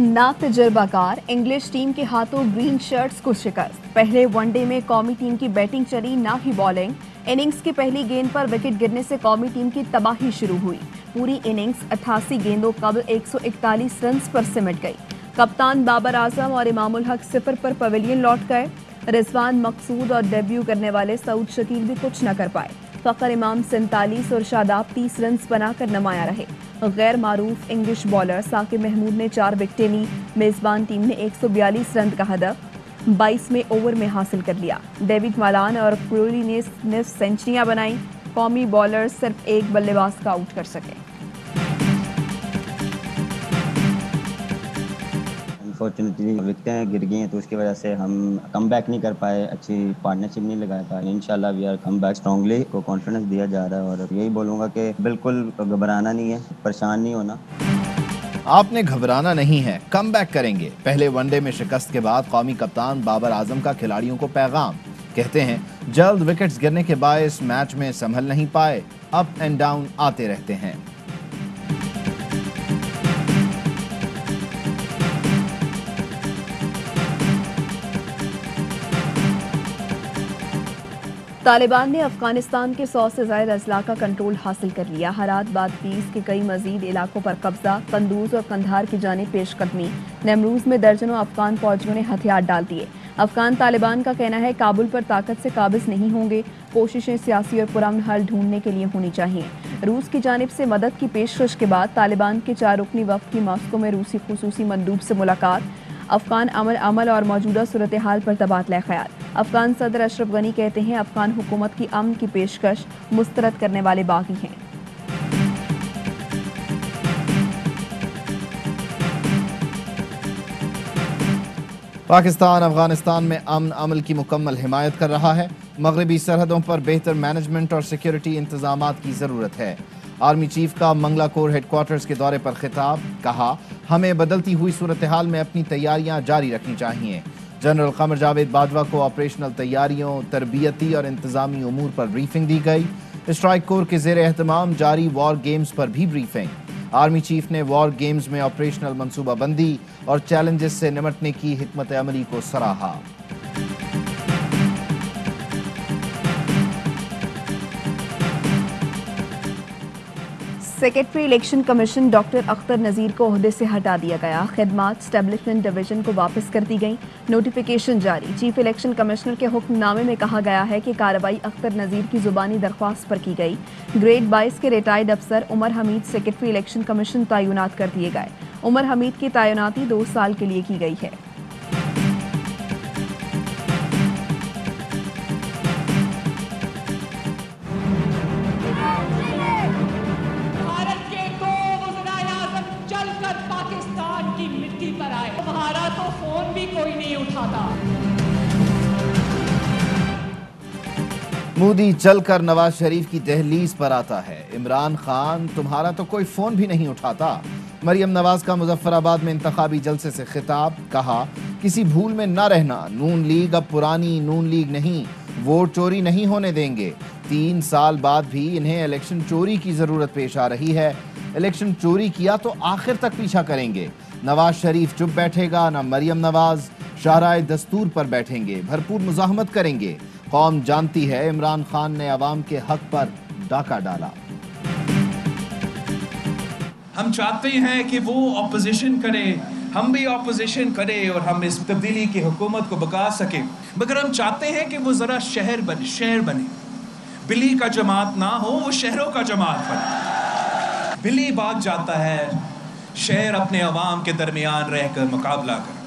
ना तजुर्बाकार English team के हाथों ग्रीन शर्ट्स को शिकस्त। पहले वनडे में कौमी टीम की बैटिंग चली, ना ही बॉलिंग। इनिंग्स की पहली गेंद पर विकेट गिरने से कौमी टीम की तबाही शुरू हुई। पूरी इनिंग्स 88 गेंदों कबल 141 रन पर सिमट गई। कप्तान बाबर आजम और इमामुल हक सिफर पर पवेलियन लौट गए। रिजवान मकसूद और डेब्यू करने वाले सऊद शकील भी कुछ न कर पाए। फखर इमाम 47 और शादाब 30 रन बनाकर नमाया रहे। गैर मारूफ इंग्लिश बॉलर साकिब महमूद ने 4 विकेटें ली। मेजबान टीम ने 142 रन का हदफ 22वें ओवर में हासिल कर लिया। डेविड मालान और क्रोली ने सिर्फ सेंचुरियां बनाई। कौमी बॉलर सिर्फ एक बल्लेबाज का आउट कर सके। अनफॉर्चुनेटली विकेटें गिर गई हैं, तो उसकी वजह से हम कम बैक नहीं कर पाए, अच्छी पार्टनरशिप नहीं लगा पाए। इंशाल्लाह we are come back strongly. को कॉन्फिडेंस दिया जा रहा है और यही बोलूँगा कि बिल्कुल घबराना नहीं है, परेशान नहीं होना। आपने घबराना नहीं है, कम बैक करेंगे। पहले वनडे में शिकस्त के बाद कौमी कप्तान बाबर आजम का खिलाड़ियों को पैगाम। कहते हैं जल्द विकेट्स गिरने के बायस मैच में संभल नहीं पाए, अप एंड डाउन आते रहते हैं। तालिबान ने अफगानिस्तान के 100 से ज्यादा अजला का कंट्रोल हासिल कर लिया। हरात बाद 20 के कई मजीद इलाकों पर कब्जा। कंदूज और कंधार की जानिब पेशकदमी। नमरूज में दर्जनों अफगान फौजियों ने हथियार डाल दिए। अफगान तालिबान का कहना है काबुल पर ताकत से काबिज नहीं होंगे। कोशिशें सियासी और पुरअमन हल ढूंढने के लिए होनी चाहिए। रूस की जानिब से मदद की पेशकश के बाद तालिबान के 4 रुकनी वफ्द की मॉस्को में रूसी खुसूसी मंदूब से मुलाकात। अफगान अमल और मौजूदा सूरत हाल पर तबादला ख्याल। अफगान सदर अशरफ गनी कहते हैं अफगान हुकूमत की अमन की पेशकश मुस्तरद करने वाले बागी हैं। पाकिस्तान अफगानिस्तान में अमन अमल की मुकम्मल हिमायत कर रहा है। मगरबी सरहदों पर बेहतर मैनेजमेंट और सिक्योरिटी इंतजामात की जरूरत है। आर्मी चीफ का मंगला कोर हेडक्वार्टर्स के दौरे पर खिताब। कहा हमें बदलती हुई सूरत हाल में अपनी तैयारियां जारी रखनी चाहिए। जनरल कमर जावेद बाजवा को ऑपरेशनल तैयारियों, तरबियती और इंतजामी उमूर पर ब्रीफिंग दी गई। स्ट्राइक कोर के जेर एहतमाम जारी वॉर गेम्स पर भी ब्रीफिंग। आर्मी चीफ ने वॉर गेम्स में ऑपरेशनल मनसूबाबंदी और चैलेंजेस से निमटने की हिकमत अमली को सराहा। Secretary election commission doctor Akhtar Nazir को ओहदे से हटा दिया गया। खिदमात स्टैब्लिशमेंट डिवीजन को वापस कर दी गई। नोटिफिकेशन जारी। चीफ इलेक्शन कमिश्नर के हुक्मनामे में कहा गया है कि कार्रवाई अख्तर नज़ीर की जुबानी दरख्वास्त पर की गई। ग्रेड 22 के रिटायर्ड अफसर Umar Hameed secretary election commission तैनात कर दिए गए। उमर हमीद की तैनाती 2 साल के लिए की गई है। हमारा तो फोन भी कोई नहीं उठाता। मोदी चलकर नवाज शरीफ की दहलीज पर आता है। इमरान खान तुम्हारा तो कोई फोन भी नहीं उठाता। मरियम नवाज का मुजफ्फराबाद में इंतखाबी जलसे से खिताब। कहा किसी भूल में न रहना, नून लीग अब पुरानी नून लीग नहीं, वोट चोरी नहीं होने देंगे। 3 साल बाद भी इन्हें इलेक्शन चोरी की जरूरत पेश आ रही है। इलेक्शन चोरी किया तो आखिर तक पीछा करेंगे। नवाज शरीफ चुप बैठेगा ना मरियम नवाज शाहराए दस्तूर पर बैठेंगे, भरपूर मुजाहमत करेंगे। कौम जानती है इमरान खान ने अवाम के हक पर डाका डाला। हम चाहते हैं कि वो ऑपोजिशन करे, हम भी ऑपोजिशन करें और हम इस तब्दीली की हुकूमत को बका सके। मगर हम चाहते हैं कि वो जरा शहर बने। बिल्ली का जमात ना हो, वो शहरों का जमात बने। बिल्ली भाग जाता है, शहर अपने अवाम के दरमियान रहकर मुकाबला कर।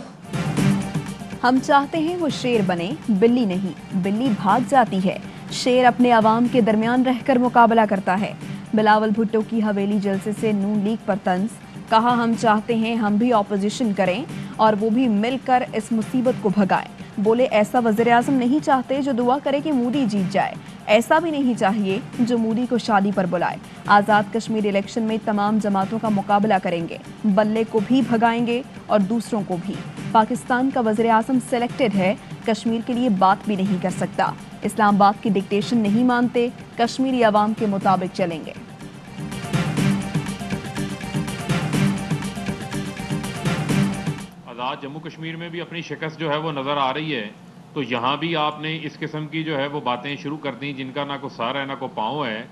हम चाहते हैं वो शेर बने, बिल्ली नहीं। बिल्ली भाग जाती है, शेर अपने अवाम के दरमियान रहकर मुकाबला करता है। बिलावल भुट्टो की हवेली जलसे से नून लीग पर तंज। कहा हम चाहते हैं हम भी ऑपोजिशन करें और वो भी मिलकर इस मुसीबत को भगाएं। बोले ऐसा वज़ीर आज़म नहीं चाहते जो दुआ करे कि मोदी जीत जाए, ऐसा भी नहीं चाहिए जो मोदी को शादी पर बुलाए। आज़ाद कश्मीर इलेक्शन में तमाम जमातों का मुकाबला करेंगे, बल्ले को भी भगाएंगे और दूसरों को भी। पाकिस्तान का वज़ीर आज़म सिलेक्टेड है, कश्मीर के लिए बात भी नहीं कर सकता। इस्लामाबाद की डिक्टेशन नहीं मानते, कश्मीरी अवाम के मुताबिक चलेंगे। आज़ाद जम्मू कश्मीर में भी अपनी शिकस्त जो है वो नज़र आ रही है, तो यहाँ भी आपने इस किस्म की जो है वो बातें शुरू कर दी जिनका ना कोई सर है ना कोई पाँव है।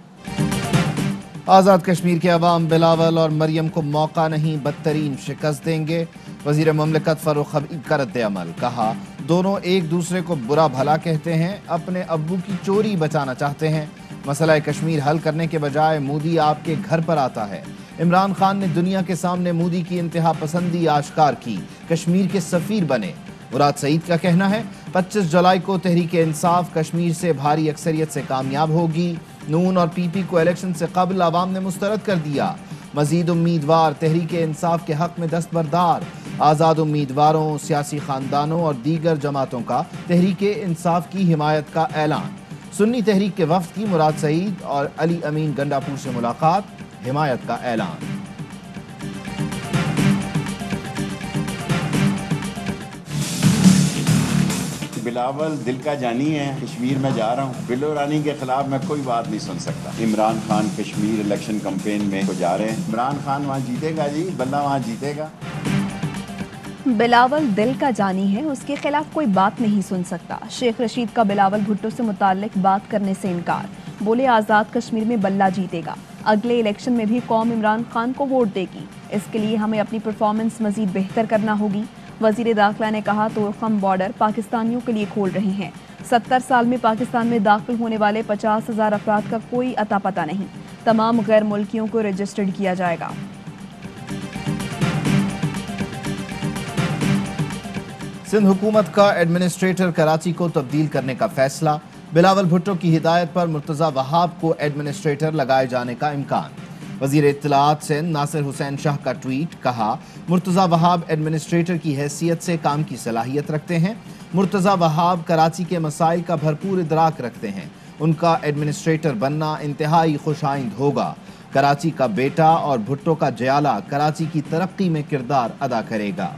आज़ाद कश्मीर के अवाम बिलावल और मरियम को मौका नहीं बदतरीन शिकस्त देंगे। वजीर ममलिकत फरूख हबीब का रद्द अमल, कहा दोनों एक दूसरे को बुरा भला कहते हैं, अपने अब्बू की चोरी बचाना चाहते हैं। मसला कश्मीर हल करने के बजाय मोदी आपके घर पर आता है। इमरान खान ने दुनिया के सामने मोदी की इंतहा पसंदी आश्कार की, कश्मीर के सफीर बने। मुराद सईद का कहना है 25 जुलाई को तहरीक इंसाफ कश्मीर से भारी अक्सरियत से कामयाब होगी। नून और पीपी को इलेक्शन से कबल अवाम ने मुस्तरद कर दिया। मजीद उम्मीदवार तहरीक इंसाफ के हक में दस्तबरदार। आज़ाद उम्मीदवारों, सियासी खानदानों और दीगर जमातों का तहरीक इंसाफ की हिमायत का ऐलान। सुन्नी तहरीक के वफ्द की मुराद सईद और अली अमीन गंडापुर से मुलाकात, हिमायत का ऐलान। बिलावल दिल का जानी है, कश्मीर में जा रहा हूँ। बिलो रानी के खिलाफ मैं कोई बात नहीं सुन सकता। इमरान खान कश्मीर इलेक्शन कैंपेन में तो जा रहे हैं। इमरान खान वहाँ जीतेगा जी, बल्ला वहाँ जीतेगा। बिलावल दिल का जानी है, उसके खिलाफ कोई बात नहीं सुन सकता। शेख रशीद का बिलावल भुट्टो से मुताल्लिक बात करने से इनकार। बोले आज़ाद कश्मीर में बल्ला जीतेगा, अगले इलेक्शन में भी कौम इमरान खान को वोट देगी। इसके लिए हमें अपनी परफॉर्मेंस मजीद बेहतर करना होगी। वजीर दाखिला ने कहा तोरखम बॉर्डर पाकिस्तानियों के लिए खोल रहे हैं। 70 साल में पाकिस्तान में दाखिल होने वाले 50,000 अफराद का कोई अता पता नहीं। तमाम गैर मुल्कियों को रजिस्टर्ड किया जाएगा। सिंध हुकूमत का एडमिनिस्ट्रेटर कराची को तब्दील करने का फैसला। बिलावल भुट्टो की हिदायत पर मुर्तज़ा वहाब को एडमिनिस्ट्रेटर लगाए जाने का इम्कान। वजीर इत्तलात सिंध नासिर हुसैन शाह का ट्वीट, कहा मुर्तज़ा वहाब एडमिनिस्ट्रेटर की हैसियत से काम की सलाहियत रखते हैं। मुर्तज़ा वहाब कराची के मसाइल का भरपूर इदराक रखते हैं। उनका एडमिनिस्ट्रेटर बनना इंतहाई खुशाइंद होगा। कराची का बेटा और भुट्टो का जयाला कराची की तरक्की में किरदार अदा करेगा।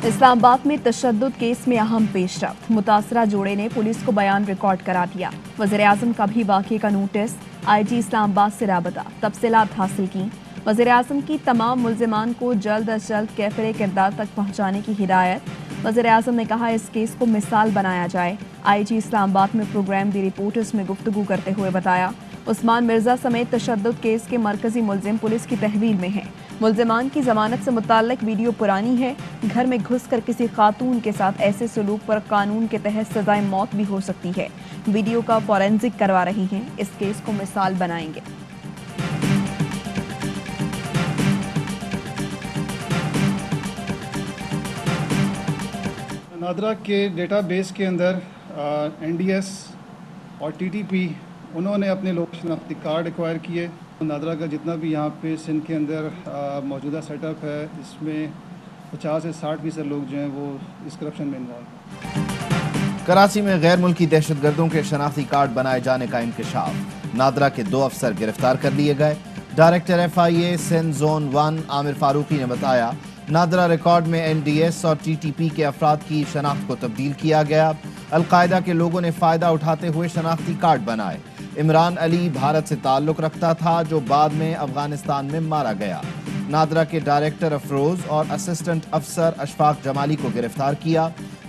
इस्लामाबाद में तशद्दुद केस में अहम पेशरफ्त। मुतासरा जोड़े ने पुलिस को बयान रिकॉर्ड करा दिया। वज़ीर-ए-आज़म का भी वाक़े का नोटिस। IG इस्लामाबाद से राबता, तफसीलात हासिल की। वज़ीर-ए-आज़म की तमाम मुल्ज़िमान को जल्द अज जल्द कैफ़रे किरदार तक पहुँचाने की हिदायत। वज़ीर-ए-आज़म ने कहा इस केस को मिसाल बनाया जाए। IG इस्लामाबाद में प्रोग्राम दी रिपोर्टर्स में गुफ्तगू करते हुए बताया उस्मान मिर्जा समेत तशद्दुद केस के मरकजी मुल्जिम पुलिस की तहवील में हैं। मुल्जिमान की जमानत से मुताल्लिक वीडियो पुरानी है। घर में घुसकर किसी खातून के साथ ऐसे सलूक पर कानून के तहत सजाए मौत भी हो सकती है। वीडियो का फॉरेंसिक करवा रही हैं। इस केस को मिसाल बनाएंगे। नादरा के डेटाबेस के अंदर NDS और TTP उन्होंने अपने लोग शनाख्ती कार्ड एक्वायर किए। नादरा का जितना भी यहाँ पे सिंध के अंदर मौजूदा सेटअप है, इसमें 50 से 60% लोग जो हैं वो इस करप्शन में इन्वॉल्व हैं। कराची में गैर मुल्की दहशतगर्दों के शनाख्ती कार्ड बनाए जाने का इंकशाफ। नादरा के 2 अफसर गिरफ्तार कर लिए गए। Director FIA Sindh zone 1 Aamir Farooqui ने बताया नादरा रिकॉर्ड में NDS और TTP के अफराद की शनाख्त को तब्दील किया गया। अलकायदा के लोगों ने फ़ायदा उठाते हुए शनाख्ती कार्ड बनाए। इमरान अली भारत से ताल्लुक़ रखता था जो बाद में अफगानिस्तान में मारा गया। नादरा के डायरेक्टर अफरोज़ और असिस्टेंट अफसर अशफाक जमाली को गिरफ्तार किया।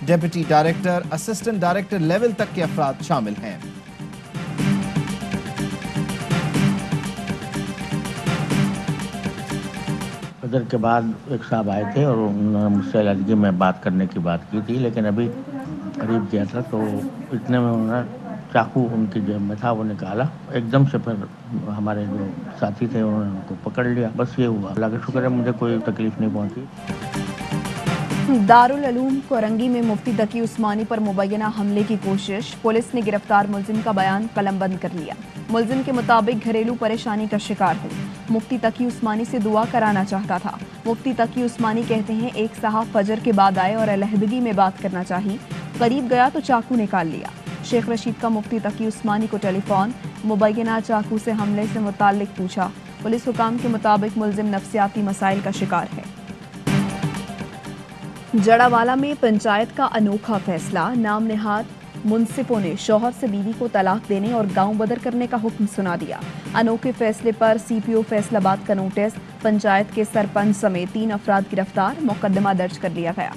Deputy director, assistant director level तक के अफराद शामिल हैं। फजर के बाद एक साहब आए थे और उन्होंने मुझसे अलहदगी में बात करने की बात की थी, लेकिन अभी करीब गया था तो इतने में उन्होंने चाकू उनकी जेब में था वो निकाला। एकदम से फिर हमारे जो साथी थे उन्होंने उनको पकड़ लिया। बस ये हुआ। अल्लाह का शुक्र है मुझे कोई तकलीफ नहीं पहुंची। दारुल उलूम कोरंगी में मुफ्ती तकी उस्मानी पर मुबैना हमले की कोशिश। पुलिस ने गिरफ्तार मुल्जिम का बयान कलमबंद कर लिया। मुल्जिम के मुताबिक घरेलू परेशानी का शिकार हूँ। मुफ्ती तकी उस्मानी से दुआ कराना चाहता था। मुफ्ती तकी उस्मानी कहते हैं एक साहब फजर के बाद आए और अलहदगी में बात करना चाहिए। करीब गया तो चाकू निकाल लिया। शेख रशीद का मुफ्ती तकी उस्मानी को टेलीफोन मुबैना चाकू से हमले से मुताल्लिक पूछा। पुलिस हुकाम के मुताबिक मुल्जिम नफ्सियाती मसाइल का शिकार है। जड़ावाला में पंचायत का अनोखा फैसला। नाम निहाद मुंसिफों ने शौहर से बीवी को तलाक देने और गांव बदर करने का हुक्म सुना दिया। अनोखे फैसले पर सीपीओ फैसलाबाद का नोटिस, पंचायत के सरपंच समेत 3 अफराद गिरफ्तार, मुकदमा दर्ज कर लिया गया।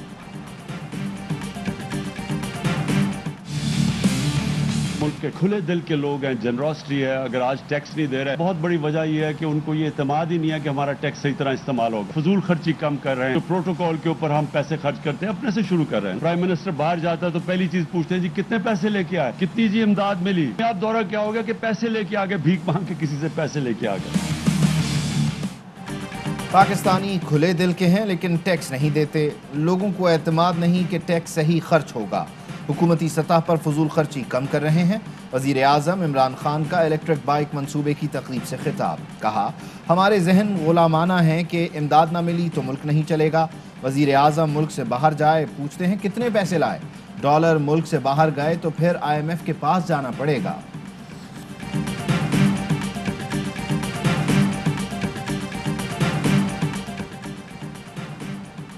मुल्क के खुले दिल के लोग हैं, जनरॉसिटी है। अगर आज टैक्स नहीं दे रहे, बहुत बड़ी वजह यह है कि उनको ये इत्मीद ही नहीं है कि हमारा टैक्स सही तरह इस्तेमाल होगा। फजूल खर्ची कम कर रहे हैं, तो प्रोटोकॉल के ऊपर हम पैसे खर्च करते हैं, अपने से शुरू कर रहे हैं। प्राइम मिनिस्टर बाहर जाता है तो पहली चीज पूछते हैं जी कितने पैसे लेके आए, कितनी जी इमदाद मिली। आप दौरा क्या हो गया कि पैसे लेके आ गए, भीख मांग के किसी से पैसे लेके आ गए। पाकिस्तानी खुले दिल के हैं लेकिन टैक्स नहीं देते। लोगों को एतमाद नहीं कि टैक्स सही खर्च होगा। हुकूमती सतह पर फजूल खर्ची कम कर रहे हैं। वज़ीर आज़म इमरान खान का इलेक्ट्रिक बाइक मंसूबे की तकरीब से खिताब, कहा हमारे जहन गुलामाना है कि इमदाद ना मिली तो मुल्क नहीं चलेगा। वज़ीर आज़म मुल्क से बाहर जाए, पूछते हैं कितने पैसे लाए। डॉलर मुल्क से बाहर गए तो फिर IMF के पास जाना पड़ेगा।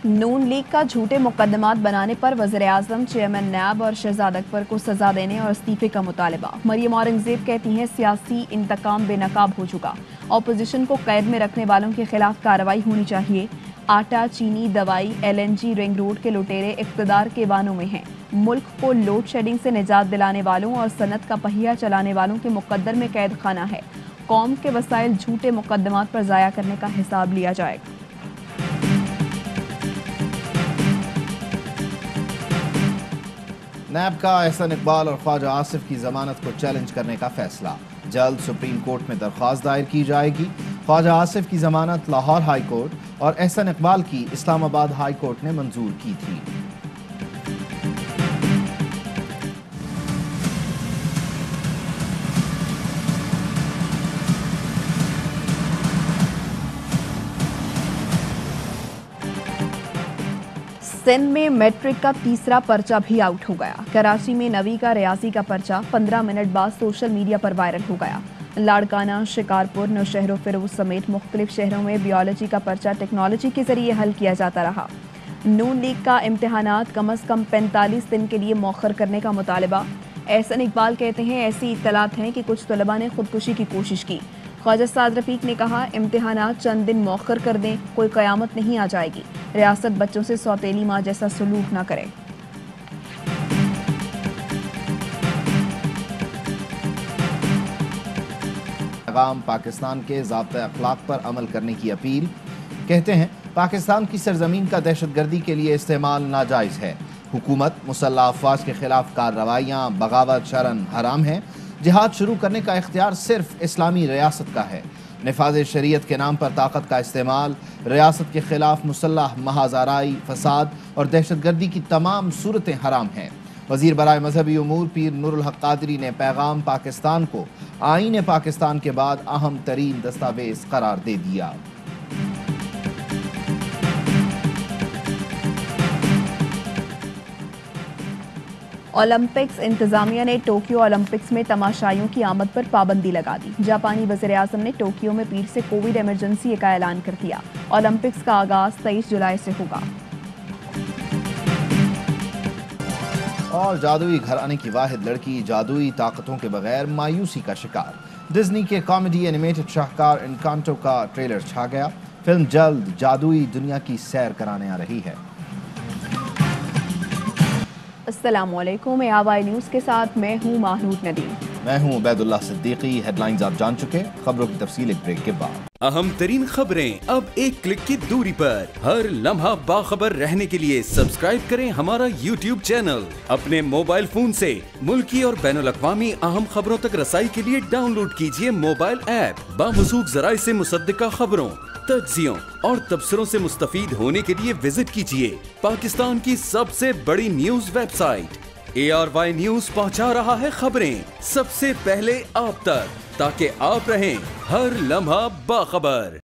नून लीग का झूठे मुकदमात बनाने पर वज़ीर आज़म, चेयरमैन नैब और शहजाद अकबर को सजा देने और इस्तीफे का मुतालबा। मरियम औरंगजेब कहती हैं सियासी इंतकाम बेनकाब हो चुका, ऑपोजिशन को कैद में रखने वालों के खिलाफ कार्रवाई होनी चाहिए। आटा, चीनी, दवाई, LNG, रिंग रोड के लुटेरे इक़्तिदार के बानों में हैं। मुल्क को लोड शेडिंग से निजात दिलाने वालों और सनत का पहिया चलाने वालों के मुकद्दर में कैद खाना है। कौम के वसाइल झूठे मुकदमात पर ज़ाया करने का हिसाब लिया जाएगा। नैब का एहसन इकबाल और ख्वाजा आसिफ की जमानत को चैलेंज करने का फैसला, जल्द सुप्रीम कोर्ट में दरख्वास्त दायर की जाएगी। ख्वाजा आसिफ की जमानत लाहौर हाई कोर्ट और एहसन इकबाल की इस्लामाबाद हाई कोर्ट ने मंजूर की थी। सिंध में मैट्रिक का तीसरा पर्चा भी आउट हो गया। कराची में 9वीं का रियाजी का पर्चा 15 मिनट बाद सोशल मीडिया पर वायरल हो गया। लाड़काना, शिकारपुर, नौशहर फिरोज समेत मुख्तलिफ शहरों में बियोलॉजी का पर्चा टेक्नोलॉजी के जरिए हल किया जाता रहा। नून लीग का इम्तिहानात कम अज़ कम 45 दिन के लिए मौखर करने का मुतालबा। एहसन इकबाल कहते हैं ऐसी इत्तलात हैं कि कुछ तलबा ने खुदकुशी की कोशिश की। ख्वाजा साद रफीक ने कहा इम्तिहानात चंद दिन मौखर कर दें, कोई क़यामत नहीं आ जाएगी। रियासत बच्चों से सौतेली माँ जैसा सलूक ना करे। पाकिस्तान के ज़ाब्ते अखलाक पर अमल करने की अपील। कहते हैं पाकिस्तान की सरजमीन का दहशतगर्दी के लिए इस्तेमाल नाजायज़ है। हुकूमत मुसल्लह अफवाज के खिलाफ कार्रवाइयाँ, बगावत शरन हराम है। जिहाद शुरू करने का इख्तियार सिर्फ इस्लामी रियासत का है। निफाज़ शरीयत के नाम पर ताकत का इस्तेमाल, रियासत के खिलाफ मुसल्लह महाज़ाराई, फसाद और दहशतगर्दी की तमाम सूरतें हराम हैं। वज़ीर बराए मजहबी उमूर पीर नूरुल हक कादरी ने पैगाम पाकिस्तान को आईन पाकिस्तान के बाद अहम तरीन दस्तावेज करार दे दिया। ओलंपिक्स इंतजामिया ने टोक्यो ओलंपिक्स में तमाशाइयों की आमद पर पाबंदी लगा दी। जापानी वज़ीर आज़म ने टोक्यो में पीर से कोविड इमरजेंसी का ऐलान कर दिया। ओलंपिक्स का आगाज 23 जुलाई से होगा। और जादुई घराने की वाहिद लड़की जादुई ताकतों के बगैर मायूसी का शिकार। डिज्नी के कॉमेडी एनिमेटेड शाहकार एनकांटो का ट्रेलर छा गया। फिल्म जल्द जादुई दुनिया की सैर कराने आ रही है। अस्सलामुअलैकुम, ARY न्यूज़ के साथ मैं हूँ महनूद नदीम। मैं हूँ उबैदुल्लाह सिद्दीकी। हेडलाइंस आप जान चुके, खबरों की तफसील एक ब्रेक के बाद। अहम तरीन खबरें अब एक क्लिक की दूरी पर। हर लम्हा बाखबर रहने के लिए सब्सक्राइब करें हमारा YouTube चैनल। अपने मोबाइल फोन से मुल्की और बैनुल-अक़वामी अहम खबरों तक रसाई के लिए डाउनलोड कीजिए मोबाइल ऐप। बामसूख जराए से मुसद्दिका खबरों, तज्जियों और तबसरों से मुस्तफीद होने के लिए विजिट कीजिए पाकिस्तान की सबसे बड़ी न्यूज वेबसाइट। ARY न्यूज पहुंचा रहा है खबरें सबसे पहले आप तक, ताकि आप रहें हर लम्हा बाखबर।